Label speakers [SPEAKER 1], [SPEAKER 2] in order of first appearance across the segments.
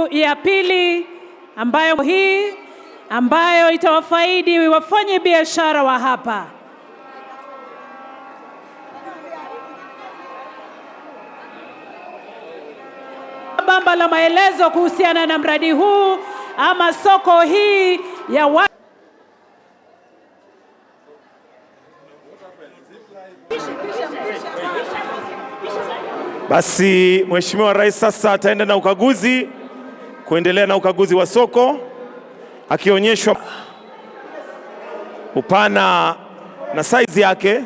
[SPEAKER 1] yetu ya pili ambayo itawafaidi wafanye biashara wa hapa. Bamba la maelezo kuhusiana na mradi huu ama soko hii ya
[SPEAKER 2] Basi Mheshimiwa Rais sasa ataenda na kuendelea na ukaguzi wa soko, akionyeshwa upana na size yake.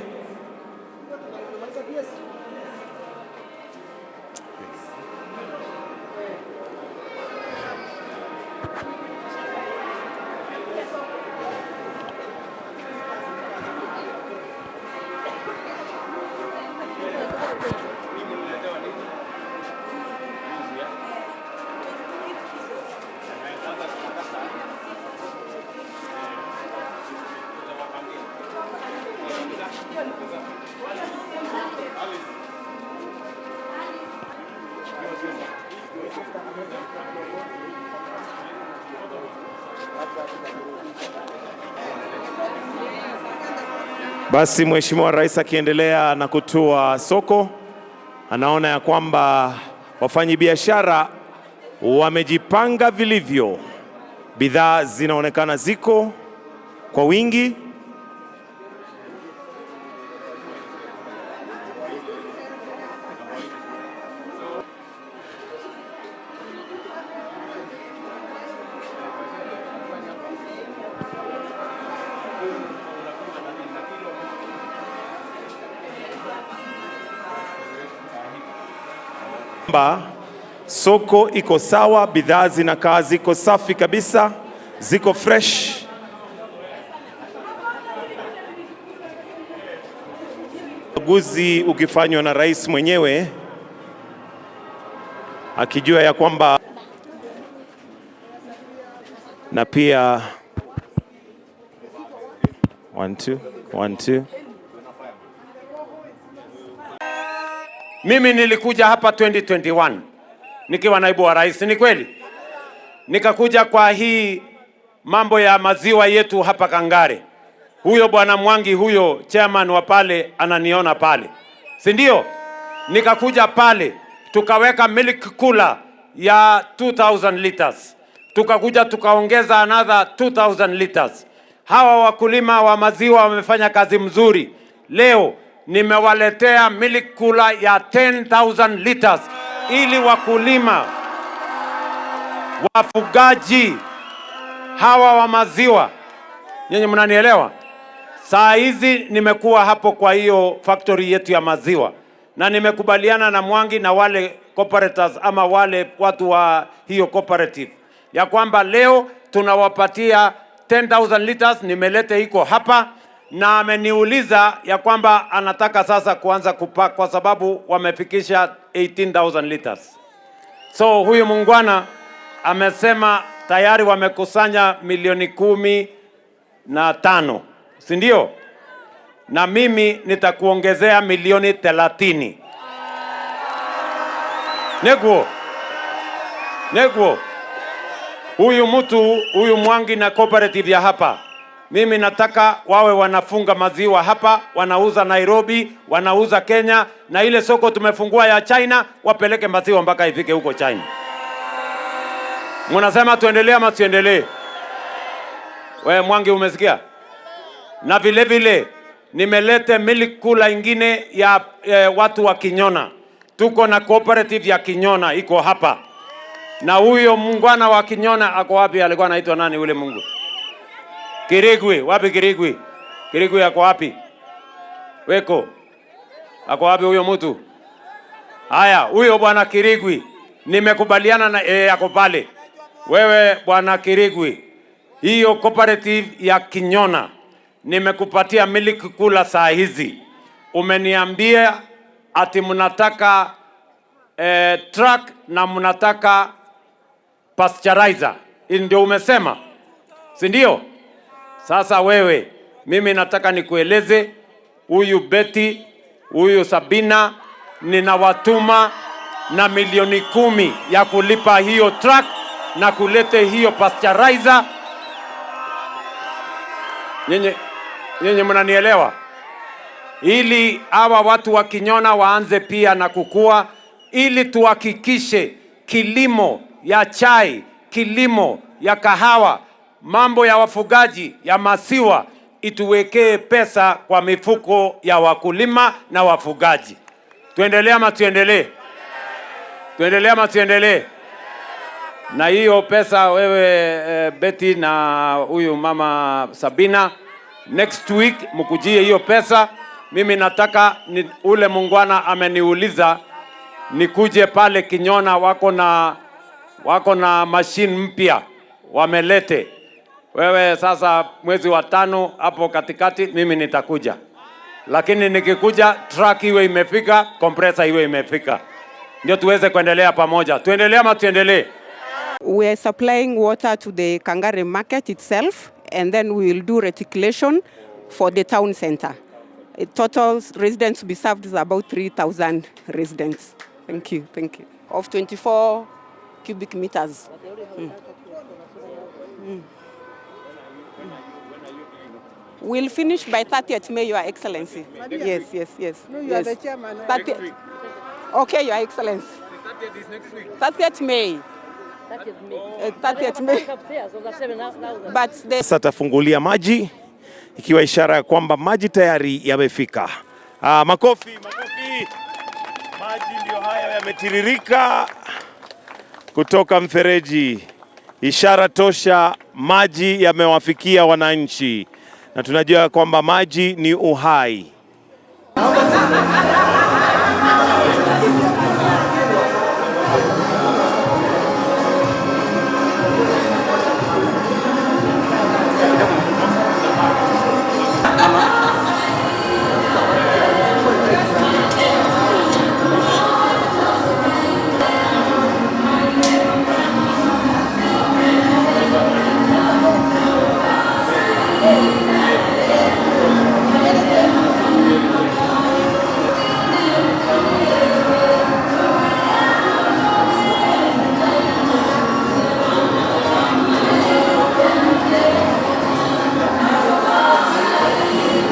[SPEAKER 2] Basi Mheshimiwa Rais akiendelea na kutua soko, anaona ya kwamba wafanyabiashara wamejipanga vilivyo. Bidhaa zinaonekana ziko kwa wingi. Soko iko sawa, bidhaa zinakaa ziko safi kabisa, ziko fresh. Ukaguzi ukifanywa na rais mwenyewe akijua ya kwamba, na pia 1 2
[SPEAKER 3] Mimi nilikuja hapa 2021 nikiwa naibu wa rais, ni kweli. Nikakuja kwa hii mambo ya maziwa yetu hapa Kangare. Huyo bwana Mwangi, huyo chairman wa pale ananiona pale, si ndio? Nikakuja pale tukaweka milk cooler ya 2000 liters. Tukakuja tukaongeza another 2000 liters. Hawa wakulima wa maziwa wamefanya kazi mzuri. Leo nimewaletea milk cooler ya 10,000 liters ili wakulima, wafugaji hawa wa maziwa, nyinyi mnanielewa? Saa hizi nimekuwa hapo kwa hiyo factory yetu ya maziwa, na nimekubaliana na Mwangi na wale cooperators ama wale watu wa hiyo cooperative ya kwamba leo tunawapatia 10,000 liters. Nimelete iko hapa, na ameniuliza ya kwamba anataka sasa kuanza kupack kwa sababu wamefikisha 18,000 liters. So huyu muungwana amesema tayari wamekusanya milioni 15, si ndio? Na mimi nitakuongezea milioni 30. Neguo. Huyu Mwangi na cooperative ya hapa, mimi nataka wawe wanafunga maziwa hapa, wanauza Nairobi, wanauza Kenya, na ile soko tumefungua ya China wapeleke maziwa mpaka ifike huko China. Mnasema tuendelee ama tuendelee? Wewe Mwangi umesikia? Na vile vile nimelete milk cooler ingine ya watu wa Kinyona. Tuko na cooperative ya Kinyona iko hapa. Na huyo muungwana wa Kinyona ako wapi? Alikuwa anaitwa nani ule Mungu? Kirigwi, wapi Kirigwi? Kirigwi ako wapi? Weko. Ako wapi huyo mtu? Haya, huyo bwana Kirigwi nimekubaliana na ako pale. Wewe bwana Kirigwi, hiyo cooperative ya Kinyona nimekupatia milk cooler saa hizi. Umeniambia ati mnataka truck na mnataka pasteurizer. Ndio umesema, si ndio? Sasa wewe, mimi nataka nikueleze, huyu Betty, huyu Sabina, ninawatuma na milioni 10 ya kulipa hiyo truck na kulete hiyo pasteurizer. Nyinyi mnanielewa? Ili hawa watu wa Kinyona waanze pia na kukua, ili tuhakikishe kilimo ya chai, kilimo ya kahawa, mambo ya wafugaji ya maziwa ituwekee pesa kwa mifuko ya wakulima na wafugaji. Tuendelee ama tuendelee? Tuendelee ama tuendelee? Na hiyo pesa wewe Betty na huyu mama Sabina, next week mkujie hiyo pesa. Mimi nataka ule mungwana ameniuliza nikuje pale Kinyona, wako na machine mpya wamelete. Wewe sasa mwezi wa 5 hapo katikati mimi nitakuja. Lakini nikikuja truck iwe imefika, compressor iwe imefika. Ndio tuweze kuendelea pamoja. Tuendelee ama tuendelee?
[SPEAKER 4] We are supplying water to the Kangare market itself, and then we will do reticulation for the town center. Total residents to be served is about 3,000 residents. Thank you, thank you. Of 24 cubic meters. We'll finish by 30th May, Your Excellency. Yes.
[SPEAKER 5] No, you are the chairman.
[SPEAKER 4] 30th. Okay, Your Excellency.
[SPEAKER 3] 30th is next week.
[SPEAKER 4] 30th May. 30th May. But
[SPEAKER 2] Sasa tafungulia maji ikiwa ishara ya kwamba maji tayari yamefika. Makofi. Maji ndio haya yametiririka kutoka mfereji. Ishara tosha, maji yamewafikia wananchi. Na tunajua kwamba maji ni uhai.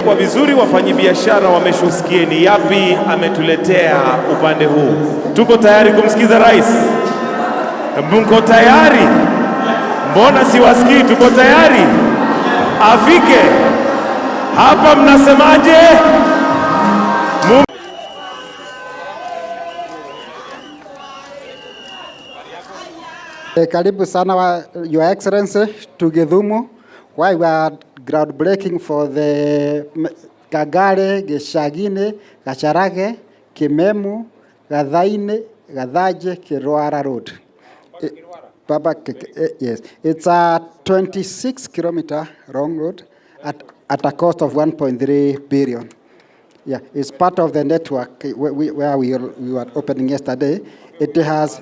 [SPEAKER 2] Kwa vizuri wafanyabiashara wameshusikia ni yapi ametuletea upande huu. Tuko tayari kumsikiza rais. Mko tayari? Mbona siwasikii? Tuko tayari? Afike hapa, mnasemaje?
[SPEAKER 5] Karibu sana Your Excellency to Githumu, why we are groundbreaking for the Kangare, Gishagine, Gacharage, Kimemu, Gathaine, Gathaje, Kirwara Road. Yes, it's a 26-kilometer long road at a cost of 1.3 billion. Yeah, it's part of the network where we were opening yesterday. It has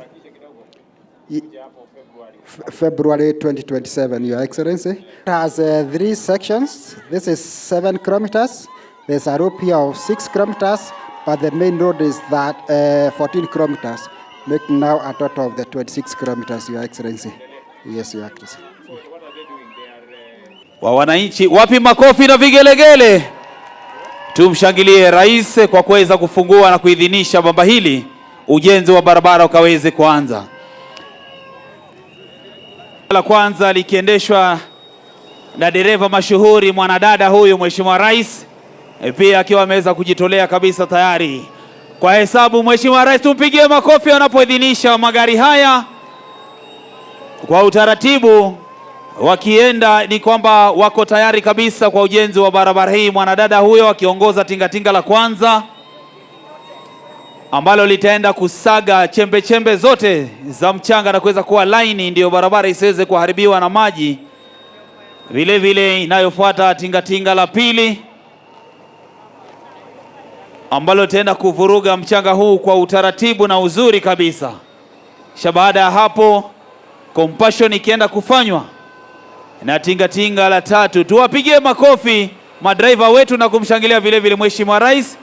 [SPEAKER 5] February 2027, Your Excellency. It has 3 sections. This is 7 kilometers. There's a rope here of 6 kilometers, but the main road is that 14 kilometers, making now a total of the 26 kilometers, Your Excellency. Yes, Your Excellency.
[SPEAKER 6] Wa wananchi, wapi makofi na vigelegele? Tumshangilie rais kwa kuweza kufungua na kuidhinisha bomba hili, ujenzi wa barabara ukaweze kuanza. La kwanza likiendeshwa na dereva mashuhuri mwanadada huyu, Mheshimiwa Rais, pia akiwa ameweza kujitolea kabisa tayari. Kwa hesabu, Mheshimiwa Rais, tumpigie makofi anapoidhinisha magari haya. Kwa utaratibu wakienda ni kwamba wako tayari kabisa kwa ujenzi wa barabara hii. Mwanadada huyo akiongoza tingatinga la kwanza ambalo litaenda kusaga chembe chembe zote za mchanga na kuweza kuwa laini, ndio barabara isiweze kuharibiwa na maji. Vile vile inayofuata tingatinga la pili ambalo litaenda kuvuruga mchanga huu kwa utaratibu na uzuri kabisa. Kisha baada ya hapo compassion ikienda kufanywa na tingatinga la tatu. Tuwapigie makofi madriver wetu na kumshangilia vile vile Mheshimiwa Rais.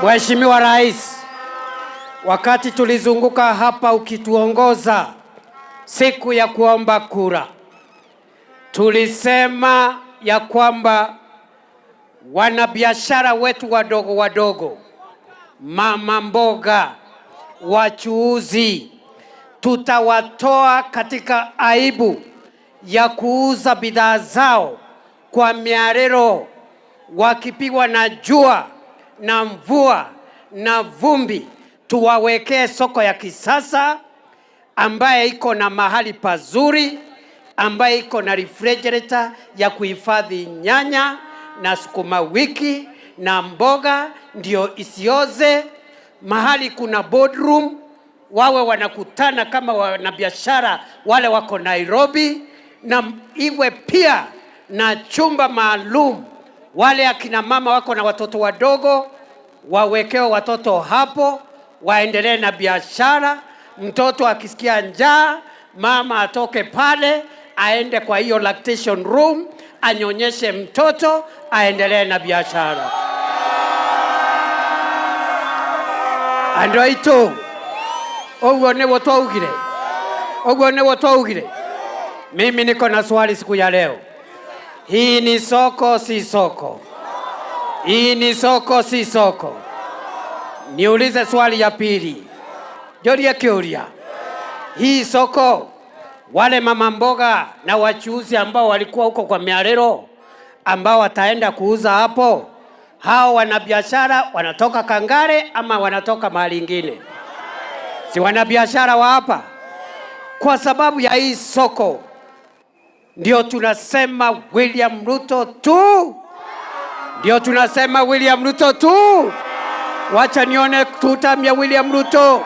[SPEAKER 7] Mheshimiwa Rais, wakati tulizunguka hapa ukituongoza siku ya kuomba kura, tulisema ya kwamba wanabiashara wetu wadogo wadogo, mama mboga, wachuuzi, tutawatoa katika aibu ya kuuza bidhaa zao kwa miarero, wakipigwa na jua na mvua na vumbi. Tuwawekee soko ya kisasa ambaye iko na mahali pazuri, ambaye iko na refrigerator ya kuhifadhi nyanya na sukuma wiki na mboga ndio isioze. Mahali kuna boardroom, wawe wanakutana kama wanabiashara wale wako Nairobi, na iwe pia na chumba maalum. Wale akina mama wako na watoto wadogo wawekewe watoto hapo, waendelee na biashara. Mtoto akisikia njaa, mama atoke pale aende kwa hiyo lactation room, anyonyeshe mtoto, aendelee na biashara. Andro ito ogone wotwaugire, ogone wotwaugire. Mimi niko na swali siku ya leo. Hii ni soko si soko? Hii ni soko si soko? Niulize swali ya pili. Joria kiuria. Hii soko, wale mama mboga na wachuuzi ambao walikuwa huko kwa miarero ambao wataenda kuuza hapo, hao wanabiashara wanatoka Kangare ama wanatoka mahali ingine? Si wanabiashara wa hapa? Kwa sababu ya hii soko ndio tunasema William Ruto tu. Ndio tunasema William Ruto tu. Wacha nione tutam ya William Ruto.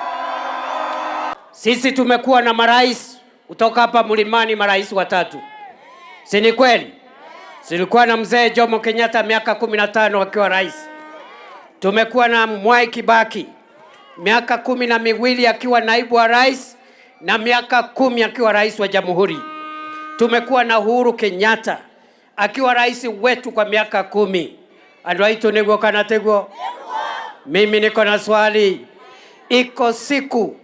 [SPEAKER 7] Sisi tumekuwa na marais kutoka hapa Mlimani, marais watatu. Si ni kweli? Silikuwa na mzee Jomo Kenyatta miaka 15 akiwa rais. Tumekuwa na Mwai Kibaki miaka 12 akiwa naibu wa rais na miaka 10 akiwa rais wa jamhuri. Tumekuwa na Uhuru Kenyatta akiwa rais wetu kwa miaka 10. Andwaito nego kanategwo. Mimi niko na swali. Iko siku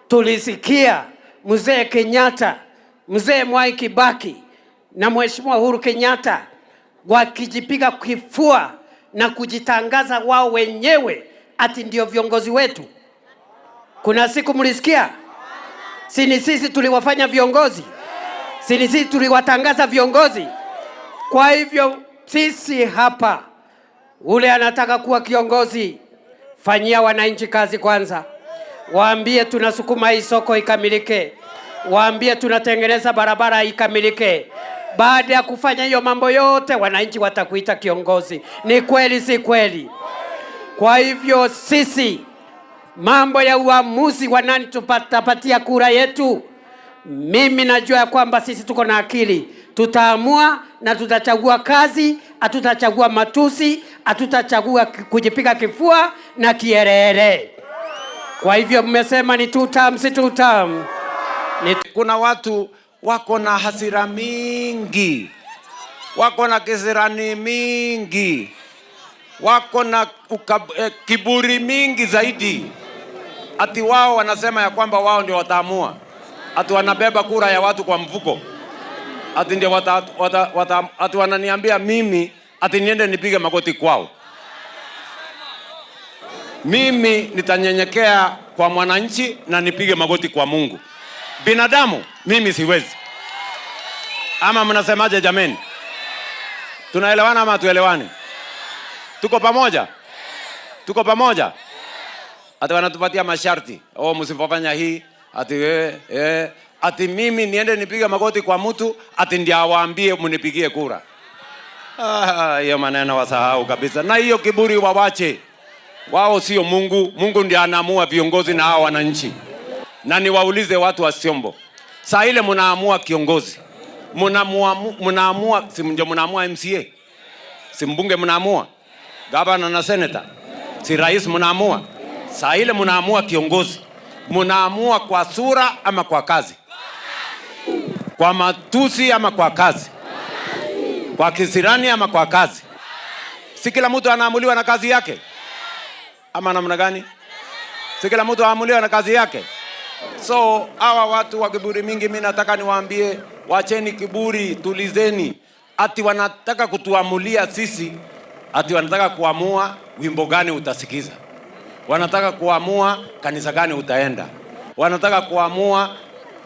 [SPEAKER 7] tulisikia mzee Kenyatta, mzee Mwai Kibaki na Mheshimiwa Uhuru Kenyatta wakijipiga kifua na kujitangaza wao wenyewe ati ndio viongozi wetu. Kuna siku mlisikia? Si ni sisi tuliwafanya viongozi? Si ni sisi tuliwatangaza viongozi? Kwa hivyo sisi hapa, ule anataka kuwa kiongozi, fanyia wananchi kazi kwanza. Waambie tunasukuma hii soko ikamilike. Waambie tunatengeneza barabara ikamilike. Baada ya kufanya hiyo mambo yote, wananchi watakuita kiongozi. Ni kweli si kweli? Kwa hivyo sisi, mambo ya uamuzi wa nani tutapatia kura yetu, mimi najua ya kwamba sisi tuko na akili. Tutaamua na tutachagua kazi, hatutachagua matusi, hatutachagua kujipiga kifua na kierere. Kwa hivyo mmesema ni tutam si tutam.
[SPEAKER 3] Kuna watu wako na hasira mingi, wako na kisirani mingi, wako na kiburi mingi zaidi. Ati wao wanasema ya kwamba wao ndio wataamua. Ati wanabeba kura ya watu kwa mfuko. Ati ndio ati wananiambia mimi ati niende nipige magoti kwao. Mimi nitanyenyekea kwa mwananchi na nipige magoti kwa Mungu. Binadamu mimi siwezi. Ama mnasemaje jameni? Tunaelewana ama tuelewani? Tuko pamoja? Tuko pamoja? Ati wanatupatia masharti. Oh, msifanye hii. Ati mimi niende nipige magoti kwa mtu ati ndio awaambie mnipigie kura. Hiyo maneno wasahau kabisa. Na hiyo kiburi wawache. Wao sio Mungu. Mungu ndiye anaamua viongozi na hao wananchi. Na niwaulize watu wa Siombo. Saa ile mnaamua kiongozi. Mnaamua si ndio mnaamua MCA? Si mbunge mnaamua? Gavana na senator? Si rais mnaamua? Saa ile mnaamua kiongozi. Mnaamua kwa sura ama kwa kazi? Kwa matusi ama kwa kazi? Kwa kisirani ama kwa kazi? Si kila mtu anaamuliwa na kazi yake? ama namna gani? Si kila mtu aamuliwe na kazi yake. So hawa watu wa kiburi mingi, mimi nataka niwaambie, wacheni kiburi, tulizeni. Ati wanataka kutuamulia sisi, ati wanataka kuamua wimbo gani utasikiza, wanataka kuamua kanisa gani utaenda, wanataka kuamua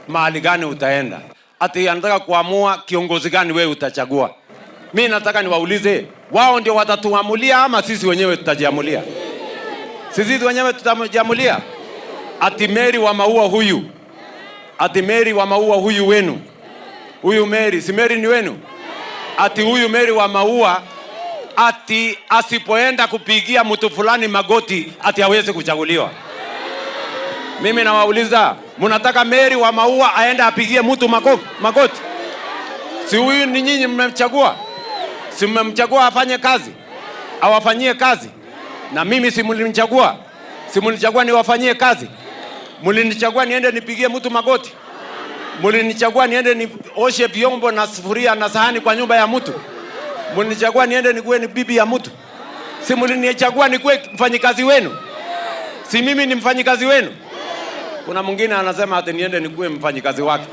[SPEAKER 3] mahali gani utaenda, ati wanataka kuamua kiongozi gani wewe utachagua. Mimi nataka niwaulize, wao ndio watatuamulia ama sisi wenyewe tutajiamulia? Sisi wenyewe tutajiamulia? Ati Mary wa maua huyu, ati Mary wa maua huyu wenu, huyu Mary, si Mary ni wenu? Ati huyu Mary wa maua, ati asipoenda kupigia mtu fulani magoti ati hawezi kuchaguliwa. Mimi nawauliza, mnataka Mary wa maua aende apigie mtu magoti? Si huyu ni nyinyi mmemchagua? Si mmemchagua afanye kazi, awafanyie kazi? Na mimi si mlimchagua? Si mlinichagua niwafanyie kazi? Mlinichagua niende nipigie mtu magoti? Mlinichagua niende nioshe vyombo na sufuria na sahani kwa nyumba ya mtu? Mlinichagua niende nikuwe ni bibi ya mtu? Si mlinichagua nikuwe mfanyikazi wenu? Si mimi ni mfanyikazi wenu? Kuna mwingine anasema ati niende nikuwe mfanyikazi wake,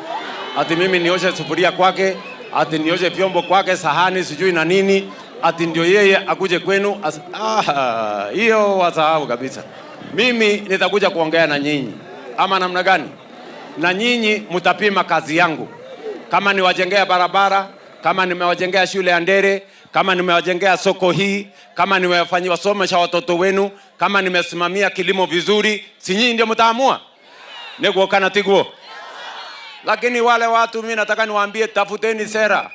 [SPEAKER 3] ati mimi nioshe sufuria kwake, ati nioshe vyombo kwake, sahani sijui na nini, ati ndio yeye akuje kwenu. Hiyo wasahau kabisa. Mimi nitakuja kuongea na nyinyi ama namna gani? Na nyinyi mtapima kazi yangu, kama niwajengea barabara, kama nimewajengea shule ya Ndere, kama nimewajengea soko hii, kama nimewafanyia wasomesha watoto wenu, kama nimesimamia kilimo vizuri, si nyinyi ndio mtaamua? Nego kana tiguo. Lakini wale watu, mimi nataka niwaambie, tafuteni sera.